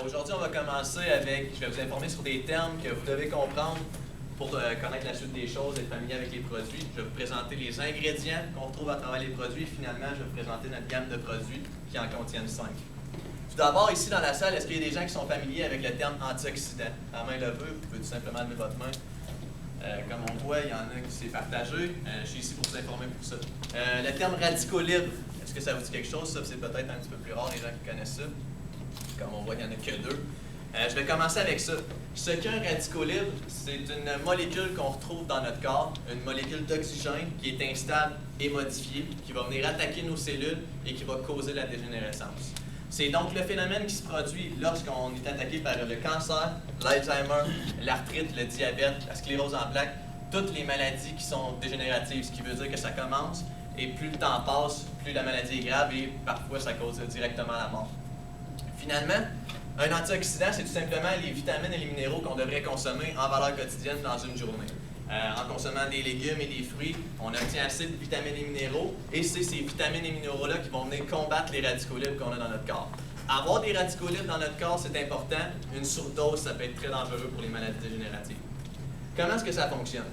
Aujourd'hui, on va commencer avec, je vais vous informer sur des termes que vous devez comprendre pour connaître la suite des choses, être familier avec les produits. Je vais vous présenter les ingrédients qu'on retrouve à travers les produits. Finalement, je vais vous présenter notre gamme de produits qui en contiennent 5. Tout d'abord, ici dans la salle, est-ce qu'il y a des gens qui sont familiers avec le terme antioxydant? À main levée, vous pouvez tout simplement lever votre main. Comme on voit, il y en a qui s'est partagé. Je suis ici pour vous informer pour ça. Le terme radicaux libres, est-ce que ça vous dit quelque chose? Ça, c'est peut-être un petit peu plus rare, les gens qui connaissent ça. Comme on voit, il n'y en a que deux. Je vais commencer avec ça. Ce qu'un radicaux libre, c'est une molécule qu'on retrouve dans notre corps, une molécule d'oxygène qui est instable et modifiée, qui va venir attaquer nos cellules et qui va causer la dégénérescence. C'est donc le phénomène qui se produit lorsqu'on est attaqué par le cancer, l'Alzheimer, l'arthrite, le diabète, la sclérose en plaques, toutes les maladies qui sont dégénératives, ce qui veut dire que ça commence et plus le temps passe, plus la maladie est grave et parfois ça cause directement la mort. Finalement, un antioxydant, c'est tout simplement les vitamines et les minéraux qu'on devrait consommer en valeur quotidienne dans une journée. En consommant des légumes et des fruits, on obtient assez de vitamines et minéraux, et c'est ces vitamines et minéraux-là qui vont venir combattre les radicaux libres qu'on a dans notre corps. Avoir des radicaux libres dans notre corps, c'est important. Une surdose, ça peut être très dangereux pour les maladies dégénératives. Comment est-ce que ça fonctionne?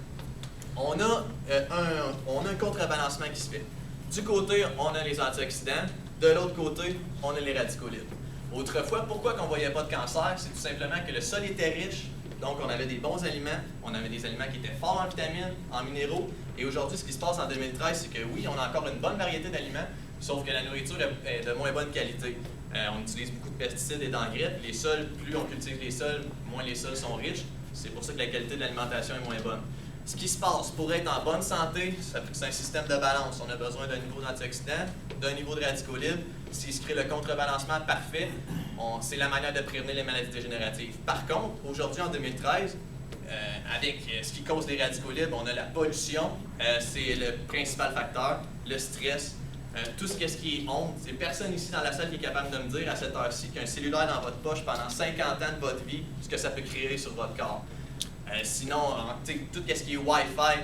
On a un contrebalancement qui se fait. Du côté, on a les antioxydants. De l'autre côté, on a les radicaux libres. Autrefois, pourquoi on ne voyait pas de cancer? C'est tout simplement que le sol était riche, donc on avait des bons aliments, on avait des aliments qui étaient forts en vitamines, en minéraux, et aujourd'hui, ce qui se passe en 2013, c'est que oui, on a encore une bonne variété d'aliments, sauf que la nourriture est de moins bonne qualité. On utilise beaucoup de pesticides et d'engrais, les sols, plus on cultive les sols, moins les sols sont riches, c'est pour ça que la qualité de l'alimentation est moins bonne. Ce qui se passe, pour être en bonne santé, c'est un système de balance. On a besoin d'un niveau d'antioxydants, d'un niveau de radicaux libres. S'il se crée le contrebalancement parfait, c'est la manière de prévenir les maladies dégénératives. Par contre, aujourd'hui, en 2013, avec ce qui cause les radicaux libres, on a la pollution, c'est le principal facteur, le stress, tout ce qui est honte. C'est personne ici dans la salle qui est capable de me dire à cette heure-ci qu'un cellulaire dans votre poche pendant 50 ans de votre vie, ce que ça peut créer sur votre corps. Sinon, tout ce qui est Wi-Fi,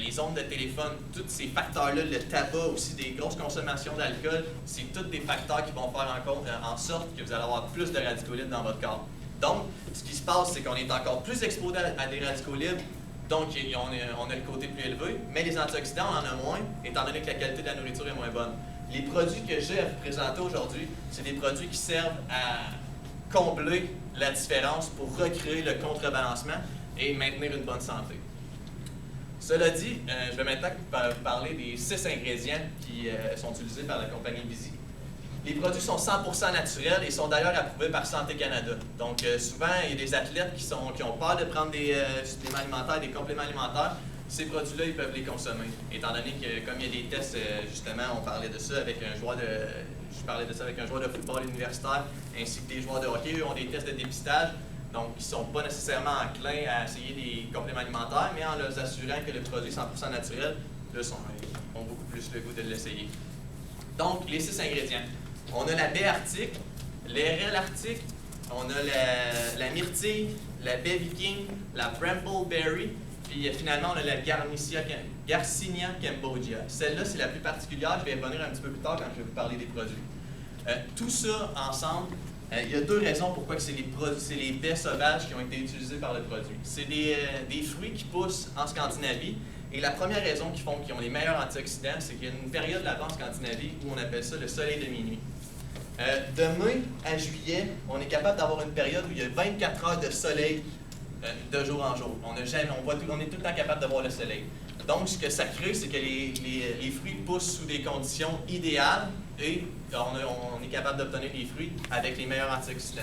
les ondes de téléphone, tous ces facteurs-là, le tabac aussi, des grosses consommations d'alcool, c'est tous des facteurs qui vont faire en sorte que vous allez avoir plus de radicaux libres dans votre corps. Donc, ce qui se passe, c'est qu'on est encore plus exposé à des radicaux libres, donc on a le côté plus élevé, mais les antioxydants, on en a moins, étant donné que la qualité de la nourriture est moins bonne. Les produits que j'ai à vous présenter aujourd'hui, c'est des produits qui servent à combler la différence pour recréer le contrebalancement et maintenir une bonne santé. Cela dit, je vais maintenant vous parler des 6 ingrédients qui sont utilisés par la compagnie Visi. Les produits sont 100% naturels et sont d'ailleurs approuvés par Santé Canada. Donc souvent, il y a des athlètes qui ont peur de prendre des suppléments alimentaires, des compléments alimentaires. Ces produits-là, ils peuvent les consommer. Étant donné que, comme il y a des tests, justement, on parlait de ça avec un joueur de football universitaire, ainsi que des joueurs de hockey, eux ont des tests de dépistage. Donc, ils ne sont pas nécessairement enclins à essayer des compléments alimentaires, mais en leur assurant que le produit est 100% naturel, là, ils ont beaucoup plus le goût de l'essayer. Donc, les 6 ingrédients. On a la baie arctique, l'érel arctique, on a la myrtille, la baie viking, la brambleberry, puis finalement, on a la Garcinia cambogia. Celle-là, c'est la plus particulière, je vais y revenir un petit peu plus tard quand je vais vous parler des produits. Tout ça ensemble, il y a 2 raisons pourquoi c'est les baies sauvages qui ont été utilisées par le produit. C'est des fruits qui poussent en Scandinavie. Et la première raison qu'ils ont les meilleurs antioxydants, c'est qu'il y a une période là-bas en Scandinavie où on appelle ça le soleil de minuit. De mai à juillet, on est capable d'avoir une période où il y a 24 heures de soleil de jour en jour. On est tout le temps capable de voir le soleil. Donc, ce que ça crée, c'est que les fruits poussent sous des conditions idéales et on est capable d'obtenir des fruits avec les meilleurs antioxydants.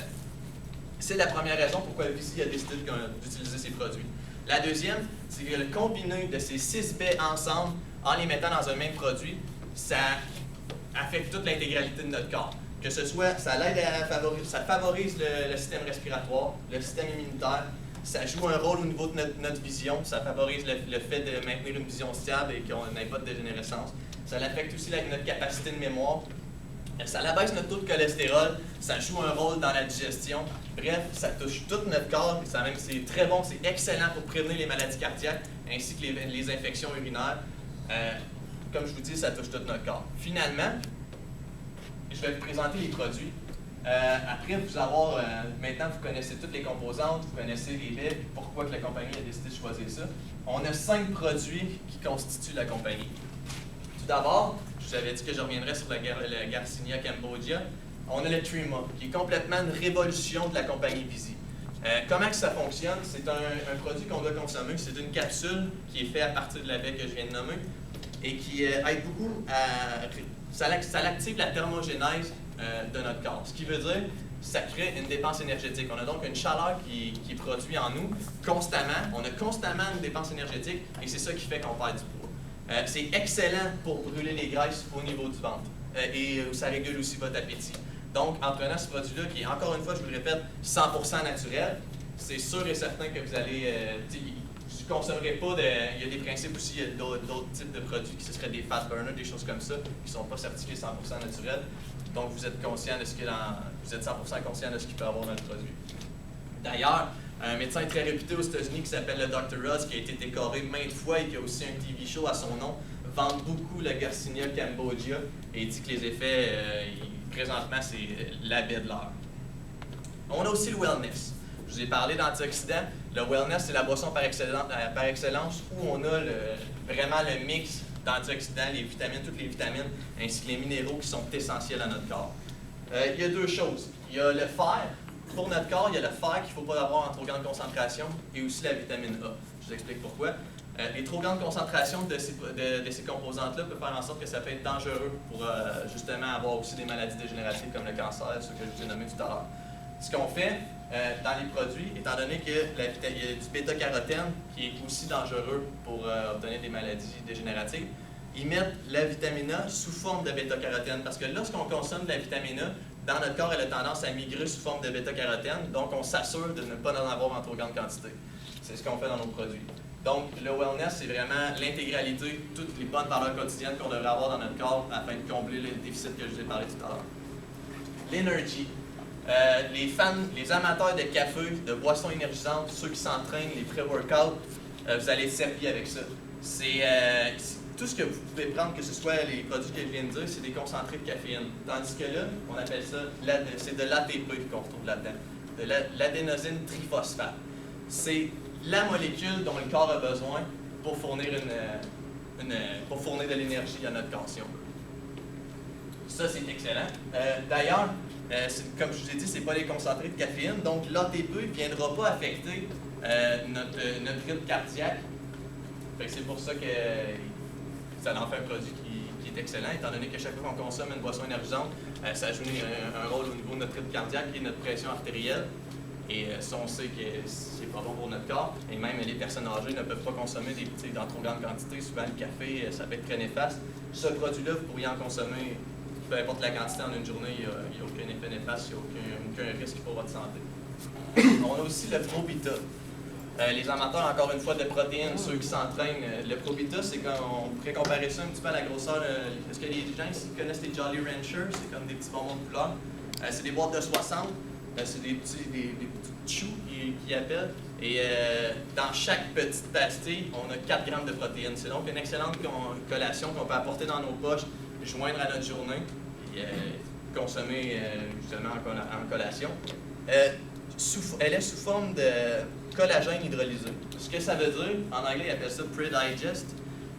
C'est la première raison pourquoi Visi a décidé d'utiliser ces produits. La deuxième, c'est que le combiné de ces 6 baies ensemble, en les mettant dans un même produit, ça affecte toute l'intégralité de notre corps. Que ce soit, ça favorise le système respiratoire, le système immunitaire, ça joue un rôle au niveau de notre vision, ça favorise le fait de maintenir une vision stable et qu'on n'ait pas de dégénérescence. Ça affecte aussi notre capacité de mémoire. Ça abaisse notre taux de cholestérol, ça joue un rôle dans la digestion. Bref, ça touche tout notre corps, c'est très bon, c'est excellent pour prévenir les maladies cardiaques ainsi que les infections urinaires. Comme je vous dis, ça touche tout notre corps. Finalement, je vais vous présenter les produits. Après maintenant vous connaissez toutes les composantes, vous connaissez les baies, pourquoi que la compagnie a décidé de choisir ça. On a 5 produits qui constituent la compagnie. Tout d'abord, je vous avais dit que je reviendrais sur le Garcinia Cambogia. On a le Trima, qui est complètement une révolution de la compagnie Visi. Comment que ça fonctionne? C'est un produit qu'on doit consommer. C'est une capsule qui est faite à partir de la baie que je viens de nommer et qui aide beaucoup à... Ça active la thermogénèse de notre corps. Ce qui veut dire ça crée une dépense énergétique. On a donc une chaleur qui est produite en nous constamment. On a constamment une dépense énergétique et c'est ça qui fait qu'on perd du poids. C'est excellent pour brûler les graisses au niveau du ventre et ça régule aussi votre appétit. Donc, en prenant ce produit-là, qui est, encore une fois, je vous le répète, 100% naturel, c'est sûr et certain que vous allez... je ne consommerai pas de... Il y a des principes aussi, il y a d'autres types de produits qui ce seraient des fat burners, des choses comme ça, qui ne sont pas certifiés 100% naturels. Donc, vous êtes conscient de ce qu'il y a vous êtes 100% conscient de ce qu'il peut y avoir dans le produit. D'ailleurs, un médecin très réputé aux États-Unis qui s'appelle le Dr. Oz, qui a été décoré maintes fois et qui a aussi un TV show à son nom, vend beaucoup le Garcinia Cambogia et il dit que les effets, présentement, c'est la baie de l'heure. On a aussi le wellness. Je vous ai parlé d'antioxydants. Le wellness, c'est la boisson par excellence où on a vraiment le mix d'antioxydants, les vitamines, toutes les vitamines, ainsi que les minéraux qui sont essentiels à notre corps. Il y a 2 choses. Il y a le fer. Pour notre corps, il y a le fer qu'il ne faut pas avoir en trop grande concentration et aussi la vitamine A. Je vous explique pourquoi. Les trop grandes concentrations de ces composantes-là peuvent faire en sorte que ça peut être dangereux pour justement avoir aussi des maladies dégénératives comme le cancer, ce que je vous ai nommé tout à l'heure. Ce qu'on fait dans les produits, étant donné qu'il y a du bêta-carotène qui est aussi dangereux pour obtenir des maladies dégénératives, ils mettent la vitamine A sous forme de bêta-carotène parce que lorsqu'on consomme de la vitamine A, dans notre corps, elle a tendance à migrer sous forme de bêta-carotène, donc on s'assure de ne pas en avoir en trop grande quantité. C'est ce qu'on fait dans nos produits. Donc, le wellness, c'est vraiment l'intégralité, toutes les bonnes valeurs quotidiennes qu'on devrait avoir dans notre corps afin de combler le déficit que je vous ai parlé tout à l'heure. L'energy. Les amateurs de café, de boissons énergisantes, ceux qui s'entraînent, les pré-workouts, vous allez être servi avec ça. C'est tout ce que vous pouvez prendre, que ce soit les produits que je viens de dire, c'est des concentrés de caféine. Tandis que là, on appelle ça, c'est de l'ATP qu'on retrouve là-dedans, de l'adénosine triphosphate. C'est la molécule dont le corps a besoin pour fournir, pour fournir de l'énergie à notre corps, si on veut. Ça, c'est excellent. D'ailleurs, comme je vous ai dit, ce n'est pas les concentrés de caféine, donc l'ATP ne viendra pas affecter notre rythme cardiaque. C'est pour ça que ça en fait un produit qui est excellent, étant donné que chaque fois qu'on consomme une boisson énergisante, ça joue un rôle au niveau de notre rythme cardiaque et de notre pression artérielle. Et ça, on sait que c'est pas bon pour notre corps. Et même les personnes âgées ne peuvent pas consommer dans trop grande quantité. Souvent, le café, ça peut être très néfaste. Ce produit-là, vous pourriez en consommer, peu importe la quantité en une journée, il n'y a aucun effet néfaste, il n'y a aucun risque pour votre santé. On a aussi le Probita. Les amateurs, encore une fois, de protéines, ceux qui s'entraînent, le Probita, c'est on pourrait comparer ça un petit peu à la grosseur. Est-ce que les gens ici connaissent les Jolly Ranchers? C'est comme des petits bonbons de couleur. C'est des boîtes de 60. C'est des petits choux qui appellent. Et dans chaque petite pastille, on a 4 grammes de protéines. C'est donc une excellente collation qu'on peut apporter dans nos poches, joindre à notre journée et consommer justement en collation. Elle est sous forme de collagène hydrolysé. Ce que ça veut dire, en anglais, ils appellent ça pre-digest.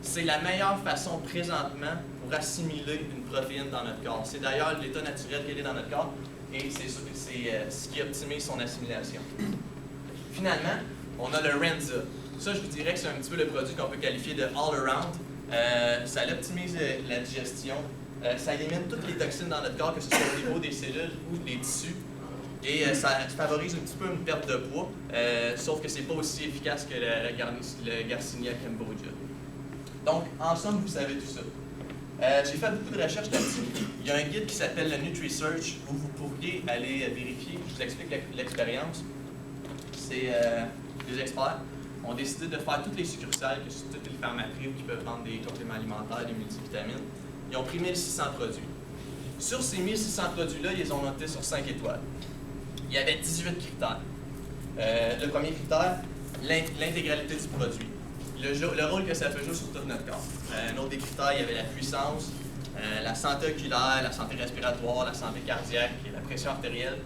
C'est la meilleure façon présentement pour assimiler une protéine dans notre corps. C'est d'ailleurs l'état naturel qu'elle est dans notre corps. Et c'est ce qui optimise son assimilation. Finalement, on a le Renza. Ça, je vous dirais que c'est un petit peu le produit qu'on peut qualifier de all-around. Ça optimise la digestion. Ça élimine toutes les toxines dans notre corps, que ce soit au niveau des cellules ou des tissus. Et ça favorise un petit peu une perte de poids, sauf que c'est pas aussi efficace que le Garcinia Cambogia. Donc, en somme, vous savez tout ça. J'ai fait beaucoup de recherches là-dessus. Il y a un guide qui s'appelle le NutriSearch où vous pourriez aller vérifier. Je vous explique l'expérience. C'est des experts ont décidé de faire toutes les succursales, que toutes les pharmacies qui peuvent vendre des compléments alimentaires, des multivitamines. Ils ont pris 1600 produits. Sur ces 1600 produits-là, ils les ont notés sur 5 étoiles. Il y avait 18 critères. Le premier critère, l'intégralité du produit. Le rôle que ça peut jouer sur tout notre corps. Un autre des critères, il y avait la puissance, la santé oculaire, la santé respiratoire, la santé cardiaque et la pression artérielle.